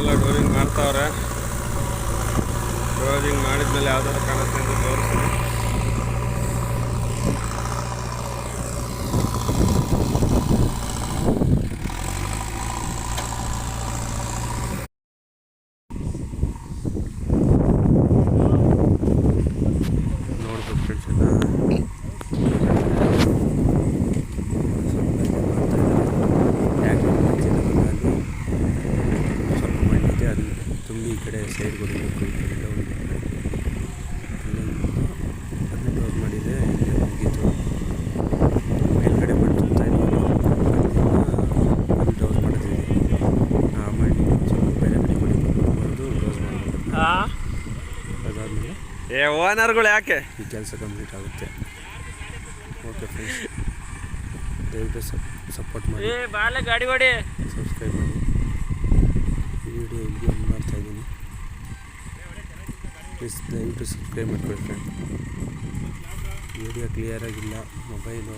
ಎಲ್ಲ ಡೋರಿಂಗ್ ಮಾಡ್ತಾವ್ರೆ. ಡೋರಿಂಗ್ ಮಾಡಿದ್ಮೇಲೆ ಯಾವ್ದಾದ್ರು ಕಾಣುತ್ತೆ ಅಂತ ತೋರಿಸ್ತೀನಿ. ನೋಡ್ಬೇಕು ಫ್ರೆಂಡ್ಸ್ ಸ್ವಲ್ಪ ಮಣ್ಣಿದೆ, ಅದು ತುಂಬಿ ಈ ಕಡೆ ಸೈಡ್ ಕೊಡಬೇಕು. ಈ ಕಡೆ ಡೌನ್ ಅದನ್ನು ಡೌನ್ ಮಾಡಿದೆ, ಮುಗೀತು. ಮೇಲ್ಗಡೆ ಮಣ್ಣು ತುಂಬ್ತಾ ಇದ್ವಿ, ಅಲ್ಲಿ ಡೌನ್ ಮಾಡಿದ್ವಿ. ಆ ಮಣ್ಣಿಗೆ ಸ್ವಲ್ಪ ಬೇರೆ ಕಡೆ ಕೊಡಿಕೊಂಡು ಡೌಸ್ ಮಾಡಬೇಕು. ಅದಾದಮೇಲೆ ಓನರ್ಗಳು ಯಾಕೆ ಈ ಕೆಲಸ ಕಂಪ್ಲೀಟ್ ಆಗುತ್ತೆ. ಓಕೆ ಫ್ರೆಂಡ್ಸ್, ದಯವಿಟ್ಟು ಸಪೋರ್ಟ್ ಮಾಡಿ, ಗಾಡಿ ಓಡಿ ಸಬ್ಸ್ಕ್ರೈಬ್ ಮಾಡಿ. ಈ ವಿಡಿಯೋ ಇಲ್ಲಿಗೆ ಎಂಡ್ ಮಾಡ್ತಾಯಿದ್ದೀನಿ. ಪ್ಲೀಸ್ ದಯವಿಟ್ಟು ಸಬ್ಸ್ಕ್ರೈಬ್ ಮಾಡ್ಕೊಳ್ಳಿ ಫ್ರೆಂಡ್. ವಿಡಿಯೋ ಕ್ಲಿಯರಾಗಿಲ್ಲ, ಮೊಬೈಲು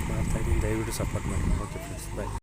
ಮಾಡ್ತಾಯಿದ್ದೀನಿ, ದಯವಿಟ್ಟು ಸಪೋರ್ಟ್ ಮಾಡಿ. ಓಕೆ ಫ್ರೆಂಡ್ಸ್, ಬಾಯ್.